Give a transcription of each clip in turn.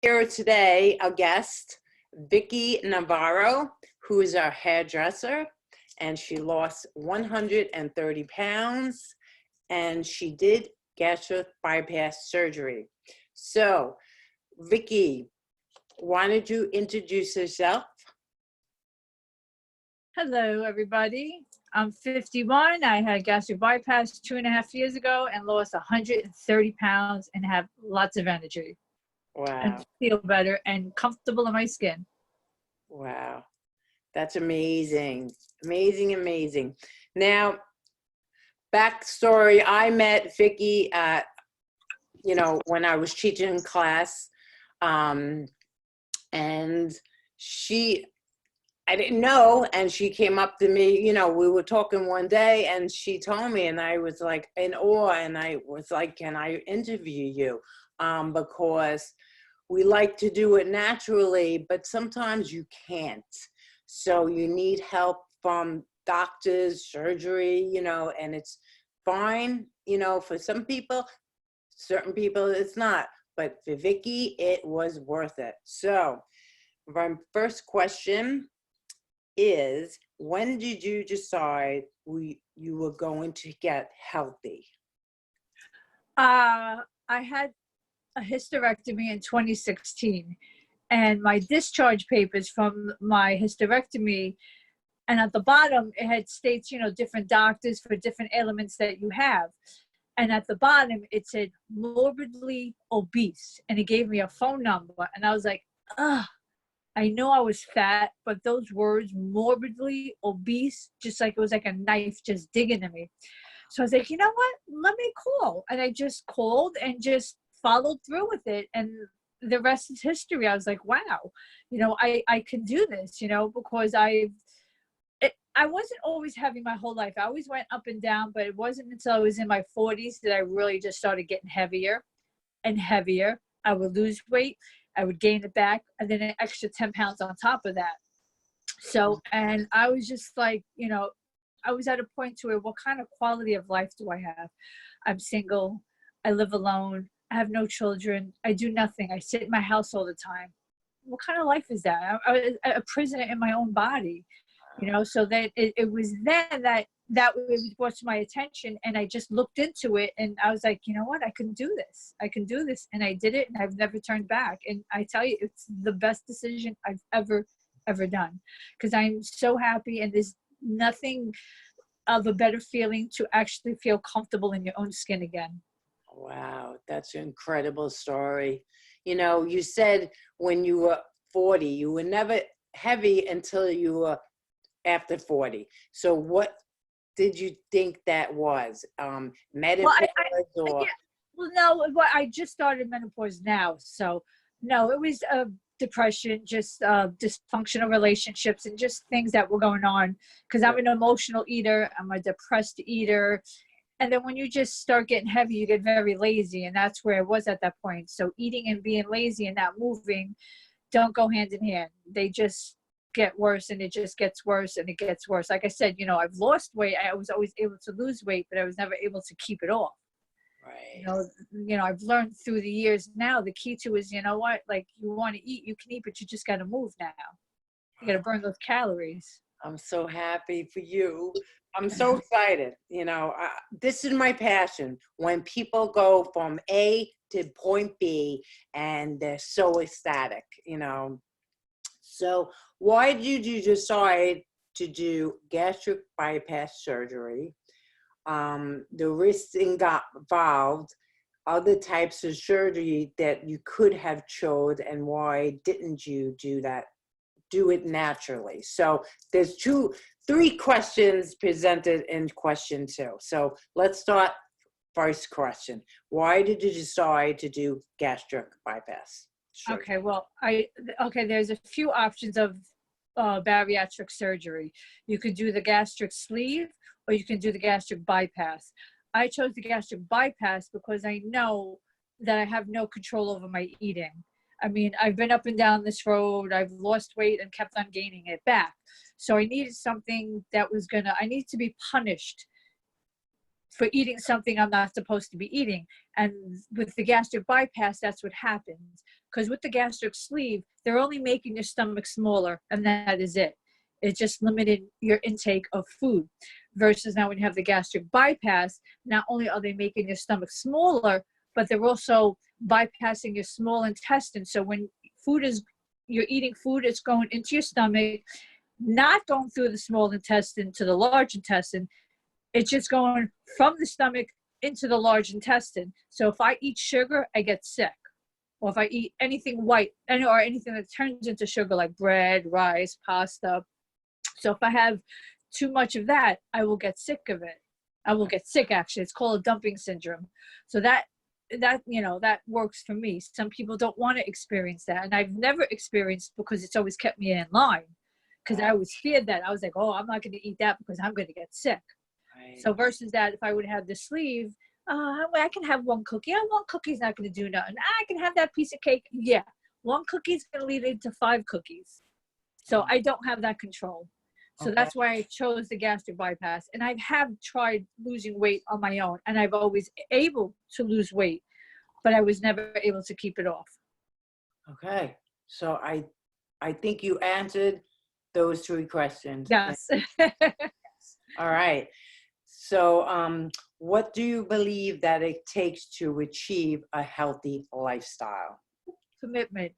Here today, a guest, Vickie Narvarro, who is our hairdresser, and she lost 130 pounds, and she did gastric bypass surgery. So, Vickie, why don't you introduce yourself? Hello, everybody. I'm 51. I had gastric bypass 2.5 years ago and lost 130 pounds and have lots of energy. Wow. And feel better and comfortable in my skin. Wow. That's amazing. Amazing, amazing. Now, backstory, I met Vickie at, when I was teaching class, and I didn't know, and she came up to me, we were talking one day, and she told me, and I was like in awe, and I was like, can I interview you? Because we like to do it naturally, but sometimes you can't. So you need help from doctors, surgery, and it's fine, for some people, certain people it's not. But for Vickie, it was worth it. So my first question is, when did you decide you were going to get healthy? I had a hysterectomy in 2016, and my discharge papers from my hysterectomy, and at the bottom it had states, different doctors for different ailments that you have. And at the bottom it said morbidly obese, and it gave me a phone number, and I was like, ugh. I know I was fat, but those words, morbidly obese, just like it was like a knife just digging at me. So I was like, you know what? Let me call. And I just called and just followed through with it. And the rest is history. I was like, wow, I can do this, because I wasn't always heavy my whole life. I always went up and down, but it wasn't until I was in my 40s that I really just started getting heavier and heavier. I would lose weight. I would gain it back, and then an extra 10 pounds on top of that. So, and I was just like, I was at a point to where, what kind of quality of life do I have? I'm single. I live alone. I have no children. I do nothing. I sit in my house all the time. What kind of life is that? I was a prisoner in my own body, so that it was then that was brought to my attention, and I just looked into it, and I was like, you know what, I can do this. I can do this. And I did it, and I've never turned back. And I tell you, it's the best decision I've ever done, because I'm so happy, and there's nothing of a better feeling to actually feel comfortable in your own skin again. Wow, that's an incredible story. You said when you were 40, you were never heavy until you were after 40. So what did you think that was? Menopause? I just started menopause now. So no, it was depression, just dysfunctional relationships, and just things that were going on, because I'm an emotional eater. I'm a depressed eater. And then when you just start getting heavy, you get very lazy. And that's where I was at that point. So eating and being lazy and not moving don't go hand in hand. They just get worse, and it just gets worse, and it gets worse. Like I said, I've lost weight. I was always able to lose weight, but I was never able to keep it off. Right. I've learned through the years now, the key to is, what, like, you want to eat, you can eat, but you just got to move now. You got to burn those calories. I'm so happy for you. I'm so excited. This is my passion. When people go from A to point B and they're so ecstatic, So why did you decide to do gastric bypass surgery? The risks involved, other types of surgery that you could have chose, and why didn't you do it naturally? So there's three questions presented in question 2. So let's start first question. Why did you decide to do gastric bypass surgery? Okay, well, there's a few options of bariatric surgery. You could do the gastric sleeve, or you can do the gastric bypass. I chose the gastric bypass because I know that I have no control over my eating. I mean, I've been up and down this road. I've lost weight and kept on gaining it back. So I needed something that was I need to be punished for eating something I'm not supposed to be eating. And with the gastric bypass, that's what happens. Because with the gastric sleeve, they're only making your stomach smaller, and that is it. It just limited your intake of food. Versus now when you have the gastric bypass, not only are they making your stomach smaller, but they're also bypassing your small intestine. So when you're eating food, it's going into your stomach, not going through the small intestine to the large intestine. It's just going from the stomach into the large intestine. So if I eat sugar, I get sick. Or if I eat anything white, or anything that turns into sugar, like bread, rice, pasta. So if I have too much of that, I will get sick of it. I will get sick, actually. It's called a dumping syndrome. So that works for me. Some people don't want to experience that. And I've never experienced, because it's always kept me in line. Because I always feared that. I was like, oh, I'm not going to eat that because I'm going to get sick. Right. So versus that, if I would have the sleeve, I can have one cookie. One cookie's not going to do nothing. I can have that piece of cake. Yeah, one cookie's going to lead into 5 cookies. So I don't have that control. So that's why I chose the gastric bypass. And I have tried losing weight on my own, and I've always able to lose weight, but I was never able to keep it off. Okay. So I think you answered those 3 questions. Yes. All right. So what do you believe that it takes to achieve a healthy lifestyle? Commitment.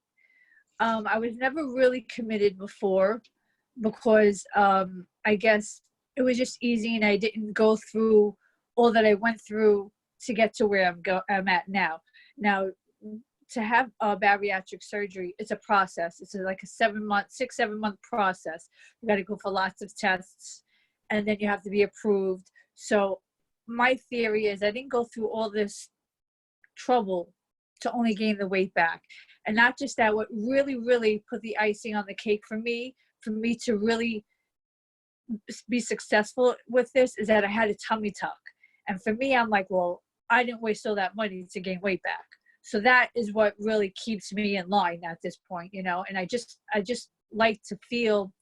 I was never really committed before because I guess it was just easy, and I didn't go through all that I went through to get to where I'm at now. Now, to have a bariatric surgery, it's a process. It's like a 6-7 month process. You got to go for lots of tests, and then you have to be approved. So my theory is I didn't go through all this trouble to only gain the weight back. And not just that, what really, really put the icing on the cake for me to really be successful with this is that I had a tummy tuck. And for me, I'm like, well, I didn't waste all that money to gain weight back. So that is what really keeps me in line at this point, you know. And I just like to feel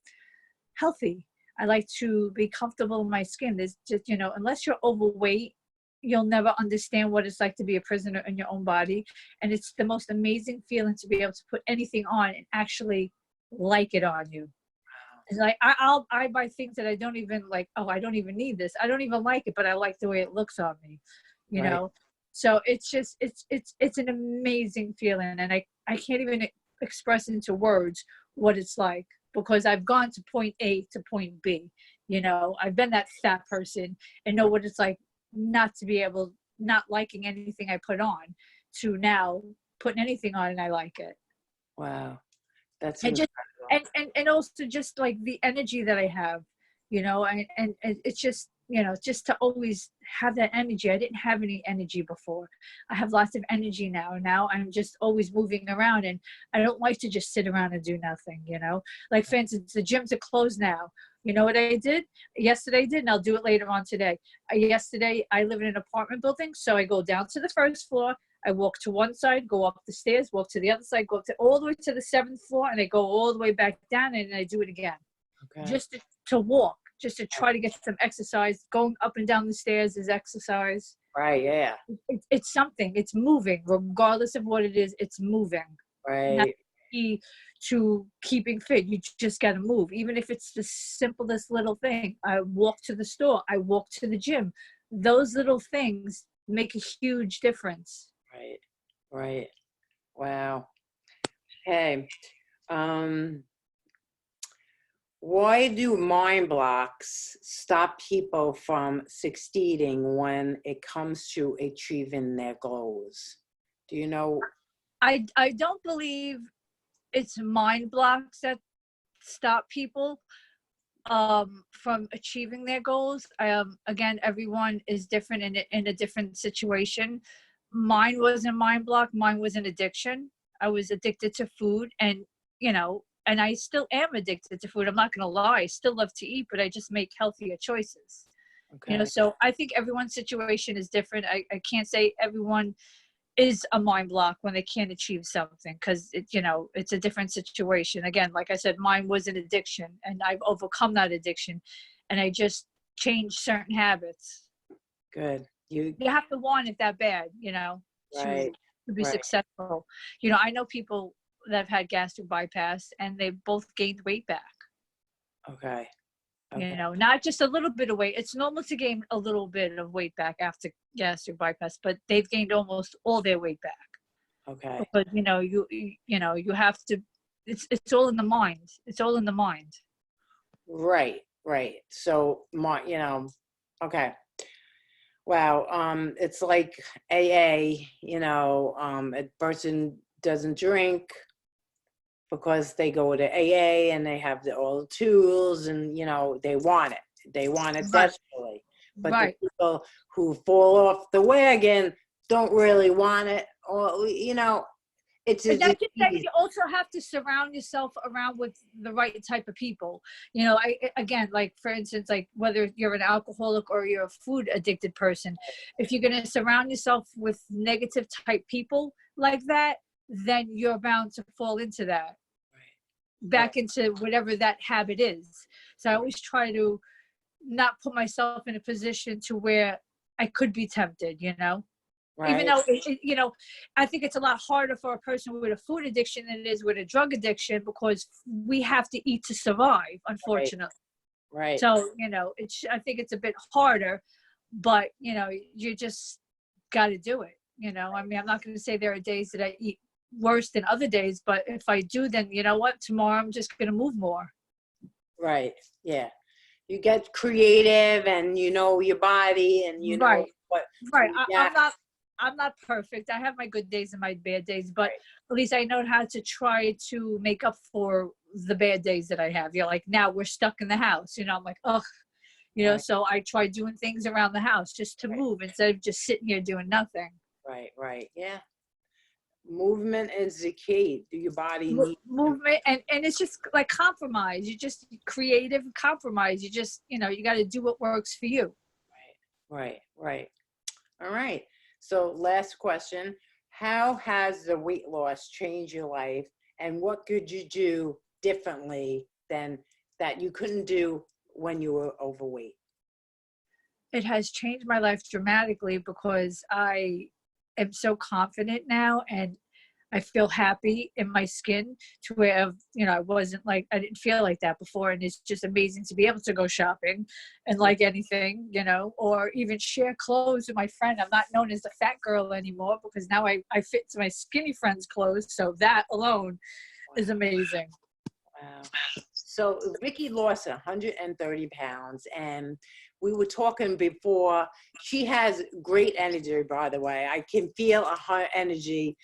healthy. I like to be comfortable in my skin. There's just, you know, unless you're overweight, you'll never understand what it's like to be a prisoner in your own body. And it's the most amazing feeling to be able to put anything on and actually like it on you. It's like I buy things that I don't even like. Oh, I don't even need this. I don't even like it, but I like the way it looks on me, you know. So it's just it's an amazing feeling, and I can't even express into words what it's like, because I've gone to point A to point B. You know, I've been that fat person and know what it's like not liking anything I put on, to now putting anything on and I like it. Wow. That's incredible. And also just like the energy that I have, you know, and it's just, you know, just to always have that energy. I didn't have any energy before. I have lots of energy now. Now I'm just always moving around, and I don't like to just sit around and do nothing, you know. Like, for instance, the gyms are closed now. You know what I did? Yesterday I did, and I'll do it later on today. Yesterday, I live in an apartment building, so I go down to the 1st floor. I walk to one side, go up the stairs, walk to the other side, go up to all the way to the 7th floor, and I go all the way back down, and I do it again. Okay. Just to walk, just to try to get some exercise. Going up and down the stairs is exercise. Right, yeah. It's something. It's moving. Regardless of what it is, it's moving. Right. That's key to keeping fit. You just got to move. Even if it's the simplest little thing. I walk to the store. I walk to the gym. Those little things make a huge difference. Right, right. Wow. Okay. Why do mind blocks stop people from succeeding when it comes to achieving their goals? Do you know? I don't believe it's mind blocks that stop people from achieving their goals. Again, everyone is different in a different situation. Mine wasn't a mind block. Mine was an addiction. I was addicted to food, and, you know, and I still am addicted to food. I'm not going to lie. I still love to eat, but I just make healthier choices. Okay. You know, so I think everyone's situation is different. I can't say everyone is a mind block when they can't achieve something, because you know, it's a different situation. Again, like I said, mine was an addiction, and I've overcome that addiction, and I just changed certain habits. Good. You You have to want it that bad, you know, right, to be right. successful. You know, I know people that have had gastric bypass and they both gained weight back. Okay. You Okay. know, not just a little bit of weight. It's normal to gain a little bit of weight back after gastric bypass, but they've gained almost all their weight back. Okay. Because you know, you know, you have to. It's all in the mind. It's all in the mind. Right. Right. So okay. Wow. It's like AA, a person doesn't drink because they go to AA and they have all the tools and, they want it. They want it Right. desperately. But the Right. people who fall off the wagon don't really want it. Or, it's And just I think that easy. you also have to surround yourself around with the right type of people. You know, again, like for instance, like whether you're an alcoholic or you're a food addicted person, if you're going to surround yourself with negative type people like that, then you're bound to fall into that, back into whatever that habit is. So I always try to not put myself in a position to where I could be tempted, you know? Even Right. though, you know, I think it's a lot harder for a person with a food addiction than it is with a drug addiction, because we have to eat to survive, unfortunately. Right. So, you know, I think it's a bit harder, but, you know, you just got to do it. You know, I mean, I'm not going to say there are days that I eat worse than other days, but if I do, then you know what? Tomorrow I'm just going to move more. Right. Yeah. You get creative and you know your body and you know Right. what. Right. Yeah. I'm not perfect. I have my good days and my bad days, but Right. at least I know how to try to make up for the bad days that I have. You're like, now we're stuck in the house. You know, I'm like, ugh, you know, Right. so I try doing things around the house just to move instead of just sitting here doing nothing. Right. Right. Yeah. Movement is the key. Do your body need Movement, and it's just like compromise. You just creative compromise. You just, you know, you got to do what works for you. Right. Right. All right. So last question. How has the weight loss changed your life and what could you do differently than that you couldn't do when you were overweight? It has changed my life dramatically because I am so confident now, and I feel happy in my skin to where, you know, I didn't feel like that before. And it's just amazing to be able to go shopping and like anything, you know, or even share clothes with my friend. I'm not known as the fat girl anymore because now I fit to my skinny friend's clothes. So that alone is amazing. Wow. So Vickie lost 130 pounds and we were talking before. She has great energy, by the way. I can feel her energy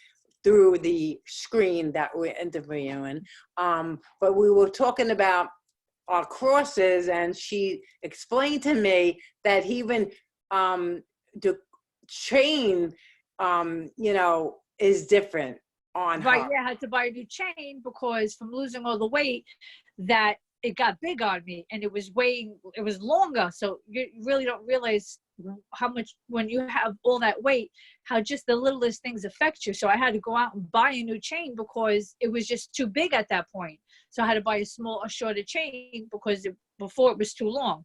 through the screen that we're interviewing. But we were talking about our crosses and she explained to me that even the chain, is different on Right. her. Yeah, I had to buy a new chain because from losing all the weight, that it got big on me and it was longer. So you really don't realize how much, when you have all that weight, how just the littlest things affect you. So I had to go out and buy a new chain because it was just too big at that point. So I had to buy a shorter chain because before it was too long.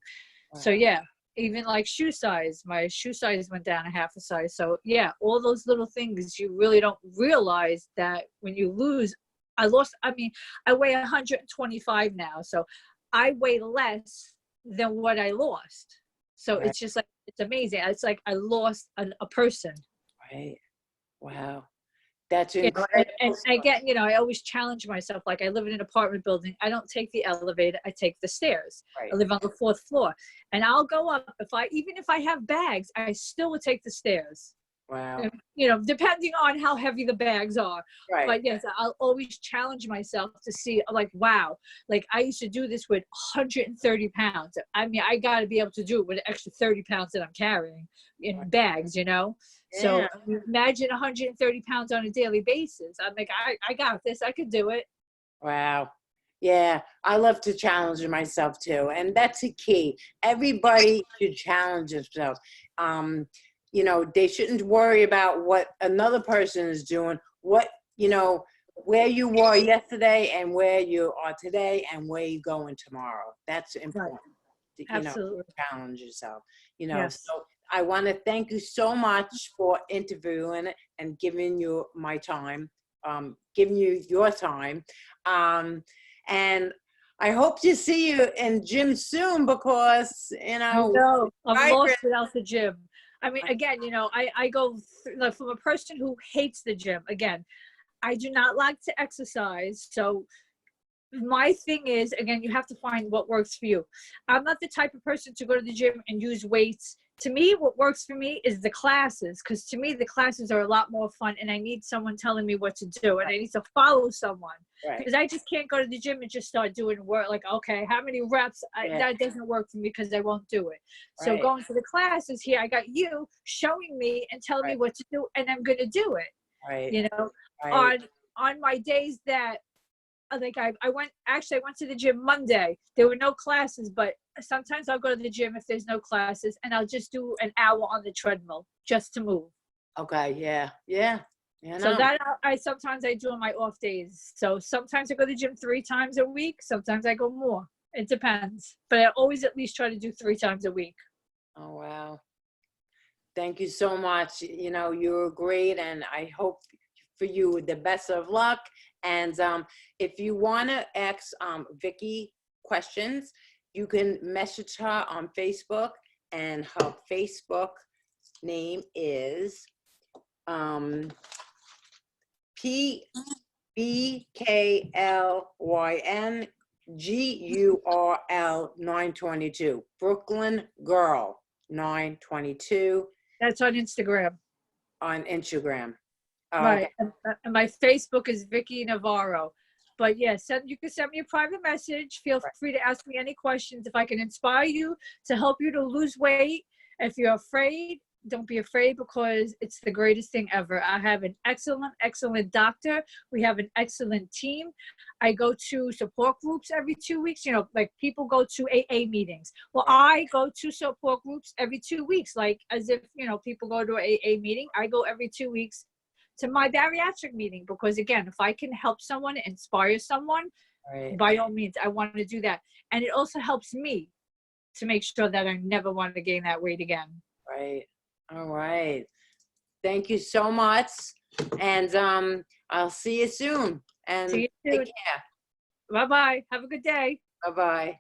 So yeah, even like shoe size, my shoe size went down a half a size. So yeah, all those little things you really don't realize that when you lose. I weigh 125 now. So I weigh less than what I lost. So Right. it's just like, it's amazing. It's like I lost a person. Right. Wow. That's You know, incredible. and again, you know, I always challenge myself. Like I live in an apartment building. I don't take the elevator. I take the stairs. Right. I live on the 4th floor, and I'll go up even if I have bags, I still would take the stairs. Wow. You know, depending on how heavy the bags are. Right. But yes, I'll always challenge myself to see, like, wow, like I used to do this with 130 pounds. I mean, I got to be able to do it with an extra 30 pounds that I'm carrying in bags, you know? So Yeah. imagine 130 pounds on a daily basis. I'm like, I got this. I could do it. Wow. Yeah, I love to challenge myself too. And that's a key. Everybody should challenge themselves. They shouldn't worry about what another person is doing, where you were yesterday and where you are today and where you're going tomorrow. That's important. Absolutely. Challenge yourself. Yes. So I want to thank you so much for interviewing and giving you my time, giving you your time. And I hope to see you in gym soon because, you know. No, I'm I lost without the gym. I mean, again, you know, I go like, from a person who hates the gym. Again, I do not like to exercise. So my thing is, again, you have to find what works for you. I'm not the type of person to go to the gym and use weights. To me, what works for me is the classes, because to me, the classes are a lot more fun and I need someone telling me what to do and I need to follow someone. Because I just can't go to the gym and just start doing work like, okay, how many reps? That doesn't work for me because I won't do it. So going to the classes here, I got you showing me and telling me what to do and I'm going to do it. You know, on my days that, like I went to the gym Monday. There were no classes, but sometimes I'll go to the gym if there's no classes and I'll just do an hour on the treadmill just to move. Okay, yeah. So that sometimes I do on my off days. So sometimes I go to the gym 3 times a week. Sometimes I go more. It depends. But I always at least try to do 3 times a week. Oh, wow. Thank you so much. You know, you're great and I hope for you the best of luck. And if you want to ask Vickie questions, you can message her on Facebook, and her Facebook name is PBKLYNGURL 922, Brooklyn Girl 922. That's on Instagram. On Instagram. Right. And my Facebook is Vickie Narvarro. But yes, you can send me a private message. Feel free to ask me any questions. If I can inspire you to help you to lose weight, if you're afraid, don't be afraid because it's the greatest thing ever. I have an excellent doctor. We have an excellent team. I go to support groups every 2 weeks. You know, like people go to AA meetings. Well, I go to support groups every 2 weeks, like as if, you know, people go to an AA meeting. I go every 2 weeks to my bariatric meeting because, again, if I can help someone, inspire someone, by all means, I want to do that. And it also helps me to make sure that I never want to gain that weight again. Right. All right. Thank you so much. And I'll see you soon. And See you soon. take care. Bye-bye. Have a good day. Bye-bye.